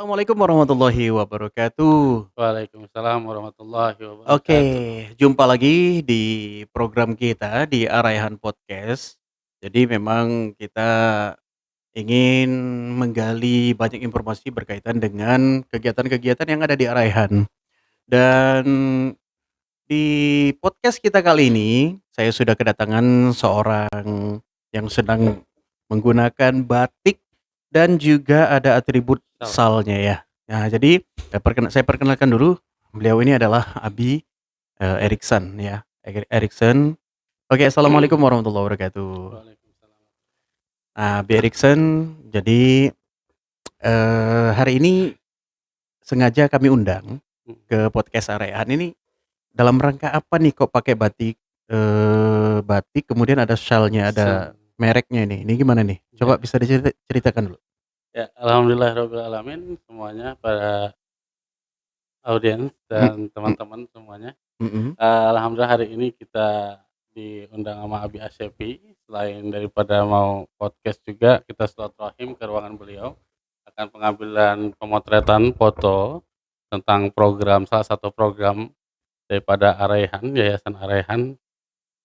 Assalamualaikum warahmatullahi wabarakatuh. Waalaikumsalam warahmatullahi Oke, wabarakatuh. jumpa lagi di program kita di Araihan Podcast. Jadi memang kita ingin menggali banyak informasi berkaitan dengan kegiatan-kegiatan yang ada di Araihan. Dan di podcast kita kali ini, saya sudah kedatangan seorang yang sedang menggunakan batik dan juga ada atribut Sal salnya ya. Nah, jadi saya perkenalkan dulu, beliau ini adalah Abi Erikson ya. Erikson. Oke, assalamualaikum warahmatullahi wabarakatuh. Waalaikumsalam. Abi Erikson, jadi hari ini sengaja kami undang Mhm, ke podcast Arean ini dalam rangka apa nih kok pakai batik, batik kemudian ada syalnya, ada Sal mereknya ini. Ini gimana nih? Coba ya bisa ceritakan dulu. ya, alhamdulillahirabbil alamin semuanya, para audiens Mhm dan mhm teman-teman semuanya. mhm. Alhamdulillah hari ini kita diundang sama Abi Asyafi, selain daripada mau podcast juga kita silaturahim ke ruangan beliau, akan pengambilan pemotretan foto tentang salah satu program daripada Araihan, Yayasan Araihan,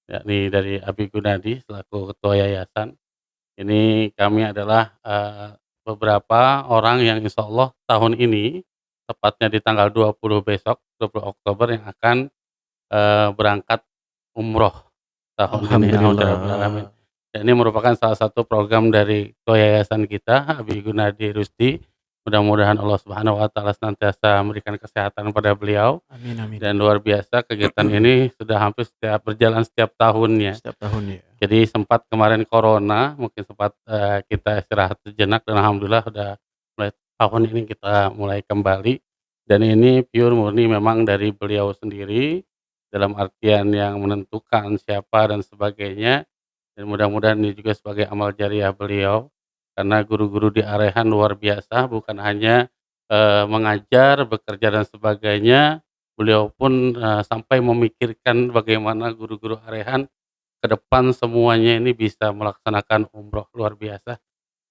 yakni dari Abi Gunadi selaku ketua yayasan. Ini kami adalah, beberapa orang yang insyaallah tahun ini, tepatnya di tanggal 20 besok, 20 Oktober yang akan, berangkat umroh tahun ini, alhamdulillah rabbil alamin. Alhamdulillah. Dan ini merupakan salah satu program dari ketua yayasan kita, Habib Gunadi Rusdi. Mudah-mudahan Allah Subhanahu wa taala senantiasa memberikan kesehatan pada beliau, Amin amin. dan luar biasa kegiatan ini sudah hampir berjalan setiap tahunnya. Setiap tahun ya? Jadi sempat kemarin corona, mungkin sempat, kita istirahat sejenak, dan alhamdulillah udah mulai tahun ini kita mulai kembali, dan ini pure murni memang dari beliau sendiri, dalam artian yang menentukan siapa dan sebagainya, dan mudah-mudahan ini juga sebagai amal jariah beliau, karena guru-guru di Arehan luar biasa, bukan hanya, mengajar, bekerja dan sebagainya, beliau pun, sampai memikirkan bagaimana guru-guru Arehan ke depan semuanya ini bisa melaksanakan umroh, luar biasa.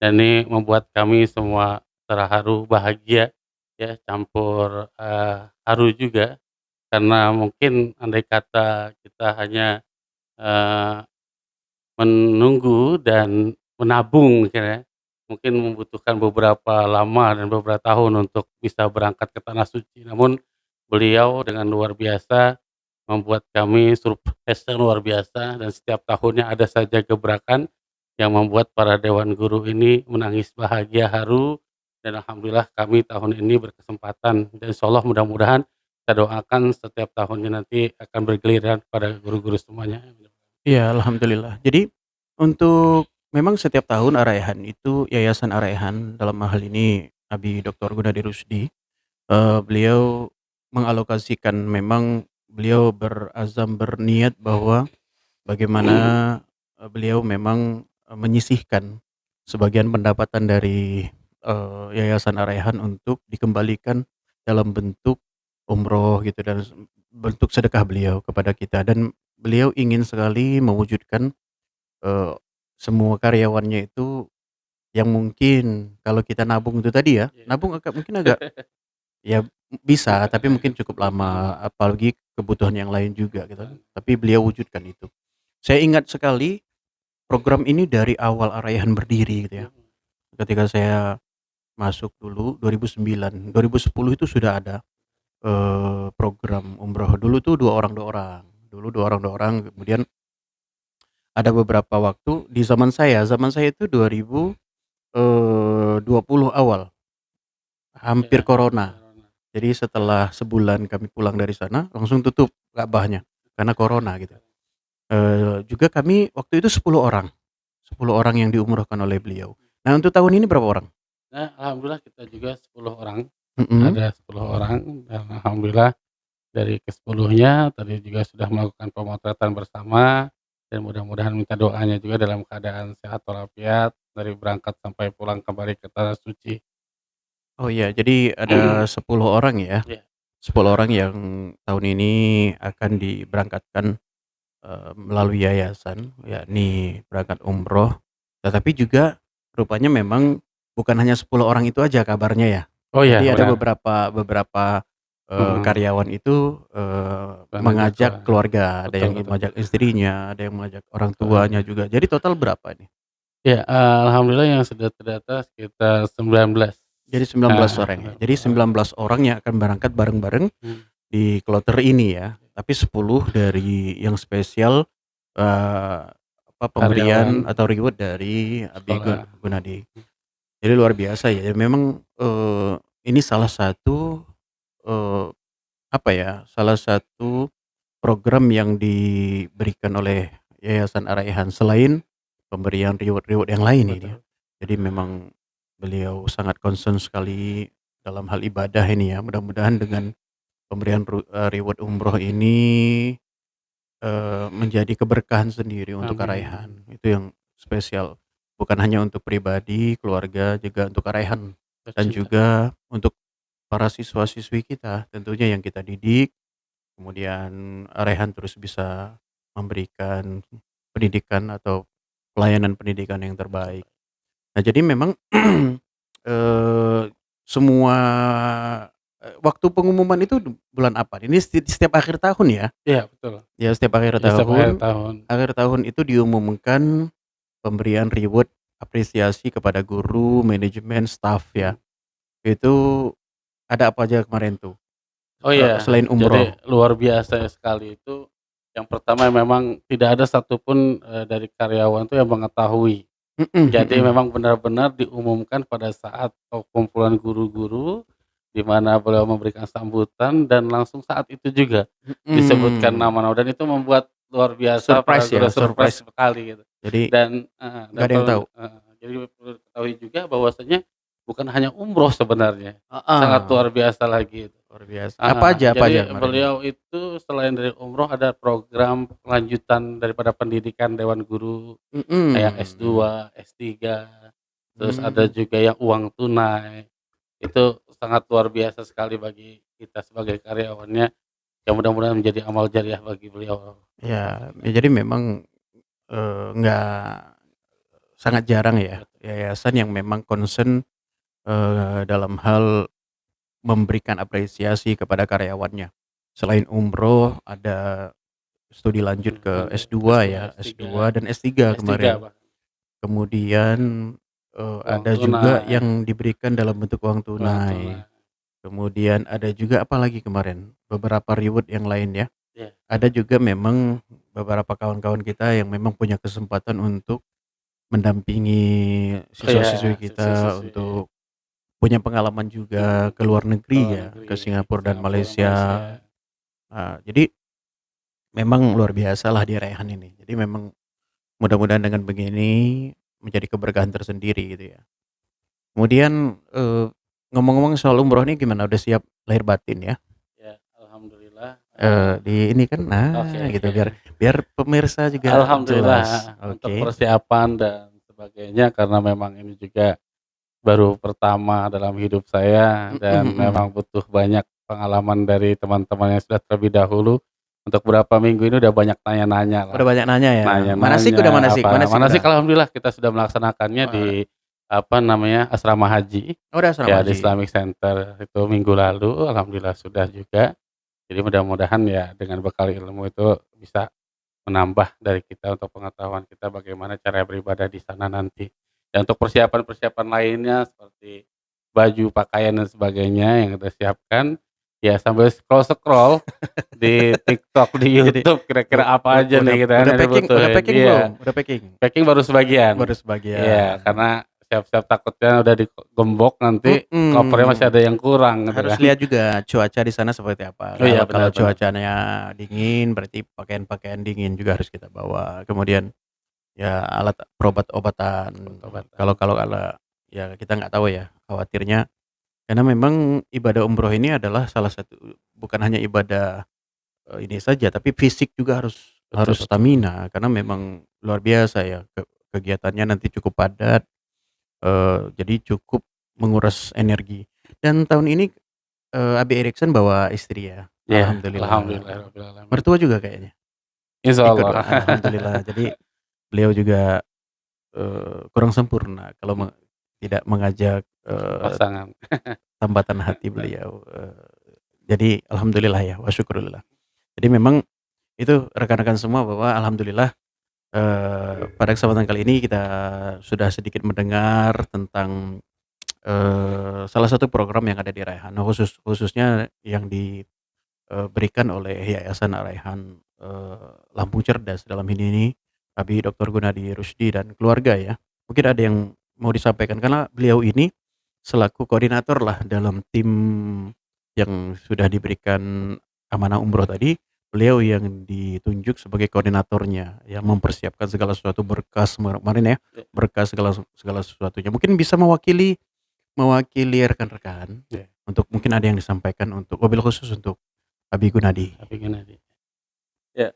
Dan ini membuat kami semua terharu, bahagia, ya, campur, haru juga, karena mungkin andai kata kita hanya, eee, menunggu dan menabung mungkin ya, mungkin membutuhkan beberapa lama dan beberapa tahun untuk bisa berangkat ke tanah suci. Namun beliau dengan luar biasa membuat kami surprise yang luar biasa, dan setiap tahunnya ada saja gebrakan yang membuat para dewan guru ini menangis bahagia, haru, dan alhamdulillah kami tahun ini berkesempatan, dan insyaallah mudah-mudahan kita doakan setiap tahunnya nanti akan bergiliran pada guru-guru semuanya. Iya, alhamdulillah. Jadi untuk memang setiap tahun Araihan itu Yayasan Araihan dalam hal ini Abi Dr. Gunadi Rusdi, beliau mengalokasikan memang beliau berazam berniat bahwa bagaimana, beliau memang, menyisihkan sebagian pendapatan dari, Yayasan Araihan untuk dikembalikan dalam bentuk umroh gitu dan bentuk sedekah beliau kepada kita dan beliau ingin sekali mewujudkan, eee, semua karyawannya itu yang mungkin kalau kita nabung itu tadi ya, Iya. nabung mungkin agak ya bisa, tapi mungkin cukup lama, apalagi kebutuhan yang lain juga gitu, tapi beliau wujudkan itu. Saya ingat sekali program ini dari awal Araihan berdiri gitu ya. Mhm. Ketika saya masuk dulu 2009, 2010 itu sudah ada, program umroh. Dulu 2 orang 2 orang, kemudian ada beberapa waktu di zaman saya itu 2020 awal, hampir Iya, corona. corona. Jadi setelah sebulan kami pulang dari sana, langsung tutup Ka'bahnya, karena corona gitu. Juga kami waktu itu 10 orang, 10 orang yang diumrohkan oleh beliau. Nah untuk tahun ini berapa orang? Nah, alhamdulillah kita juga 10 orang, Mhm. ada 10 orang, dan alhamdulillah dari ke-10-nya tadi juga sudah melakukan pemotretan bersama, dan mudah-mudahan minta doanya juga dalam keadaan sehat walafiat dari berangkat sampai pulang kembali ke tanah suci. Oh iya, jadi ada 10 orang ya, Iya, 10 orang yang tahun ini akan diberangkatkan, melalui yayasan, yakni berangkat umroh, tetapi juga rupanya memang bukan hanya 10 orang itu aja kabarnya ya? Oh iya, Jadi ada benar. beberapa, Mhm. karyawan itu, Mengajak mengajak keluarga. keluarga, ada Betul yang betul. mengajak istrinya, ada yang mengajak orang tuanya Keluarga. juga. Jadi total berapa nih? Ya, alhamdulillah yang sudah terdata sekitar 19. Jadi 19 Heeh, orang ya. Jadi 19 19. orang yang akan berangkat bareng-bareng Mmm. di kloter ini ya. Tapi 10 dari yang spesial, Karyawan pemberian atau reward dari Abi sekolah. Gunadi. Jadi luar biasa ya, memang, ini salah satu, eee, apa ya, salah satu program yang diberikan oleh Yayasan Ar-Rayhan selain pemberian reward-reward yang lain ini ya. Betul. Jadi memang beliau sangat concern sekali dalam hal ibadah ini ya. Mudah-mudahan dengan pemberian reward umroh ini, menjadi keberkahan sendiri untuk Amin. Ar-Rayhan, itu yang spesial. Bukan hanya untuk pribadi, keluarga, juga untuk Ar-Rayhan dan Tercinta. juga untuk para siswa-siswi kita tentunya yang kita didik, kemudian Ar-Rayhan terus bisa memberikan pendidikan atau pelayanan pendidikan yang terbaik. Terbaik. Nah jadi memang, eee, semua, waktu pengumuman itu bulan apa? Ini setiap akhir tahun ya? Iya betul. Ya setiap Jadi setiap akhir tahun. akhir tahun itu diumumkan pemberian reward apresiasi kepada guru, manajemen, staf ya. Mhm. Itu ada apa aja kemarin tuh, Oh iya, selain jadi umroh? luar biasa sekali itu, yang pertama memang tidak ada satupun, dari karyawan tuh yang mengetahui. Mhm Jadi mhm. memang benar-benar diumumkan pada saat, kumpulan guru-guru, di mana beliau memberikan sambutan dan langsung saat itu juga disebutkan Mhm. nama-nama dan itu membuat luar biasa para Surprise guru ya, surprise surprise. sekali gitu. Jadi Dan heeh, nggak dan ada yang tahu? jadi perlu diketahui juga bahwasanya bukan hanya umroh sebenarnya, sangat Heeh, luar biasa lagi itu. luar biasa. Heeh, Apa jadi aja kemarin? beliau itu selain dari umroh ada program lanjutan daripada pendidikan Dewan Guru, kayak Mhm mhm. S2, S3, terus ada Mmm. juga yang uang tunai, itu sangat luar biasa sekali bagi kita sebagai karyawannya, yang mudah-mudahan menjadi amal jariah bagi beliau Ya, nantinya. ya jadi memang, nggak sangat jarang ya, Betul. yayasan yang memang concern, dalam hal memberikan apresiasi kepada karyawannya. Selain umroh, ada studi lanjut ke Lanjut S2 S2, ya, S3, S2 dan S3 S3 kemarin. bahkan, Kemudian, uang ada juga tunai, yang diberikan dalam bentuk uang uang tunai. tunai, Kemudian ada juga apalagi kemarin, beberapa reward yang lain ya. iya. Ada juga memang beberapa kawan-kawan kita yang memang punya kesempatan untuk mendampingi Oh ya, siswa-siswi kita siswi-siswi untuk punya pengalaman juga ke luar ke negeri luar ya, ke negeri, ke Singapura dan Singapura, Malaysia. Malaysia. Jadi memang luar biasalah di Raihan ini. Jadi memang mudah-mudahan dengan begini menjadi keberkahan tersendiri gitu ya. Kemudian, ngomong-ngomong soal umroh nih gimana, udah siap lahir batin ya? Ya, alhamdulillah, Di ini kan, oke nah gitu oke. biar biar pemirsa juga Alhamdulillah, jelas. untuk Oke. persiapan dan sebagainya karena memang ini juga baru pertama dalam hidup saya Mhm dan memang mhm. butuh banyak pengalaman dari teman-teman yang sudah terlebih dahulu. Untuk beberapa minggu ini udah banyak nanya-nanya lah, Udah banyak nanya ya? Manasik udah nanya-nanya manasik apa manasik mana sih udah? alhamdulillah kita sudah melaksanakannya di, Eee, apa namanya, asrama haji, oh udah asrama ya di haji? Islamic Center itu minggu lalu, alhamdulillah sudah juga. Jadi mudah-mudahan ya dengan bekal ilmu itu bisa menambah dari kita untuk pengetahuan kita bagaimana cara beribadah di sana nanti. Dan untuk persiapan-persiapan lainnya seperti baju, pakaian dan sebagainya yang kita siapkan, ya sambil scroll-scroll di TikTok, di Jadi YouTube kira-kira apa aja nih kita kan yang udah dibutuhin. packing belum? Iya, Udah packing? packing baru sebagian. Baru Iya, sebagian. karena siap-siap takutnya udah digembok nanti kopernya masih Mhm. ada yang kurang gitu Harus kan. lihat juga cuaca di sana seperti apa. Oh iya, Kalau benar kalau benar benar. cuacanya dingin berarti pakaian-pakaian dingin juga harus kita bawa. Kemudian ya alat obat-obatan. Obat-obatan. Kalau ya kita nggak tahu ya, khawatirnya karena memang ibadah umroh ini adalah salah satu bukan hanya ibadah, ini saja tapi fisik juga harus Betul harus betul. stamina karena memang luar biasa ya kegiatannya nanti cukup padat, jadi cukup menguras energi. Dan tahun ini, Abe Erikson bawa istri ya? Iya, Alhamdulillah. alhamdulillahirabbil alamin. Mertua juga kayaknya? Ikut Insyaallah. doa? Alhamdulillah. Jadi beliau juga, kurang sempurna kalau tidak mengajak, Pasangan. tambatan hati beliau, jadi alhamdulillah ya wa syukurillah. Jadi memang itu rekan-rekan semua bahwa alhamdulillah, pada kesempatan kali ini kita sudah sedikit mendengar tentang, salah satu program yang ada di Raihan, khususnya yang berikan oleh Yayasan Raihan, Lampung Cerdas, dalam ini Abi Dr. Gunadi Rusdi dan keluarga ya. Mungkin ada yang mau disampaikan karena beliau ini selaku koordinator lah dalam tim yang sudah diberikan amanah umroh tadi, beliau yang ditunjuk sebagai koordinatornya, yang mempersiapkan segala sesuatu berkas kemarin ya, Ya, berkas segala segala sesuatunya. Mungkin bisa mewakili mewakili rekan-rekan ya, untuk mungkin ada yang disampaikan untuk wabil khusus untuk Abi Gunadi. Abi Gunadi. Ya,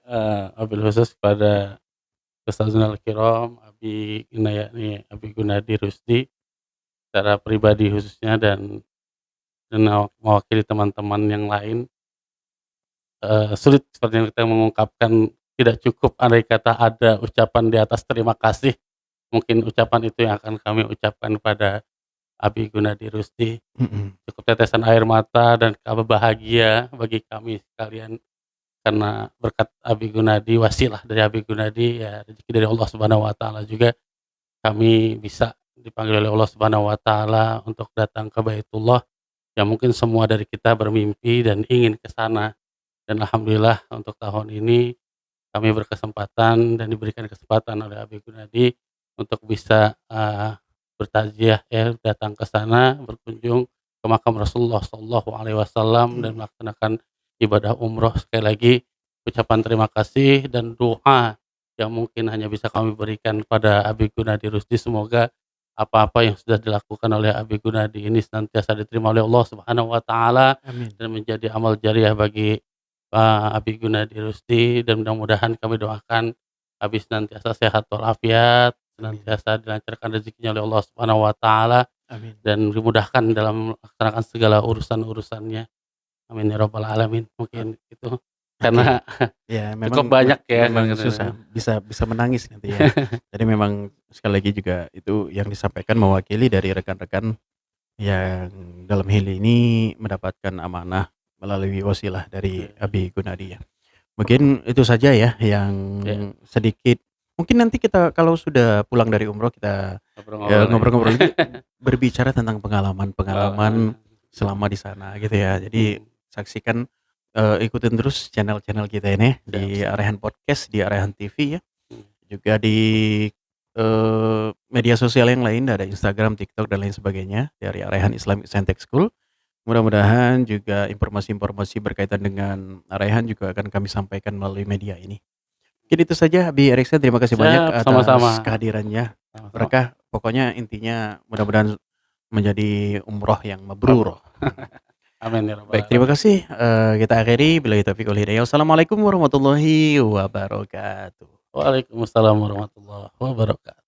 wabil khusus kepada Ustadzul Kiram, Abi Gunadi Rusdi, secara pribadi khususnya dan mewakili teman-teman yang lain, sulit sepertinya kita mengungkapkan, tidak cukup andai kata ada ucapan di atas terima kasih, mungkin ucapan itu yang akan kami ucapkan pada Abi Gunadi Rusdi. Mhm, Cukup tetesan air mata dan kabar bahagia bagi kami sekalian karena berkat Abi Gunadi, wasilah dari Abi Gunadi, ya rezeki dari Allah Subhanahu wa taala juga kami bisa dipanggil oleh Allah Subhanahu wa taala untuk datang ke Baitullah, yang mungkin semua dari kita bermimpi dan ingin ke sana. Dan alhamdulillah untuk tahun ini kami berkesempatan dan diberikan kesempatan oleh Abi Gunadi untuk bisa, bertaziah ya, datang ke sana, berkunjung ke makam Rasulullah Shallallahu Alaihi Wasallam dan melaksanakan ibadah umroh. Sekali lagi ucapan terima kasih dan doa yang mungkin hanya bisa kami berikan pada Abi Gunadi Rusdi, semoga apa-apa yang sudah dilakukan oleh Abi Gunadi ini senantiasa diterima oleh Allah Subhanahu wa taala amin, dan menjadi amal jariah bagi Abi Gunadi Rusdi, dan mudah-mudahan kami doakan Abi senantiasa sehat walafiat, amin, senantiasa dilancarkan rezekinya oleh Allah Subhanahu wa taala amin, dan dimudahkan dalam melaksanakan segala urusan-urusannya. Amin ya rabbal alamin. ok Mungkin itu oke. karena Ya cukup memang banyak ya memang susah, bisa bisa menangis nanti ya. Jadi memang sekali lagi juga itu yang disampaikan mewakili dari rekan-rekan yang dalam hal ini mendapatkan amanah melalui wasilah dari Abi Gunadi ya. Mungkin itu saja ya yang ya, sedikit mungkin nanti kita kalau sudah pulang dari umroh kita, ngobrol-ngobrol lagi. ngobrol-ngobrol lagi berbicara tentang pengalaman-pengalaman Heeh, selama di sana gitu ya. Jadi mhm, saksikan, ikutin terus channel-channel kita ini siap di siap, Arahan Podcast, di Arahan TV ya, mhm, juga di, media sosial yang lain ada Instagram, TikTok dan lain sebagainya dari Arahan Islamic Saintek School. Mudah-mudahan juga informasi-informasi berkaitan dengan Raihan juga akan kami sampaikan melalui media ini. Mungkin itu saja Abi Eriksan, terima kasih banyak siap, atas sama-sama, kehadirannya. sama-sama. Berkah, pokoknya intinya mudah-mudahan menjadi umroh yang mabrur. Mabrur. Amin ya rabbal Baik, terima alamin. kasih, kita akhiri billahi taufiq wal hidayah. Wassalamualaikum warahmatullahi wabarakatuh. Waalaikumsalam warahmatullahi wabarakatuh.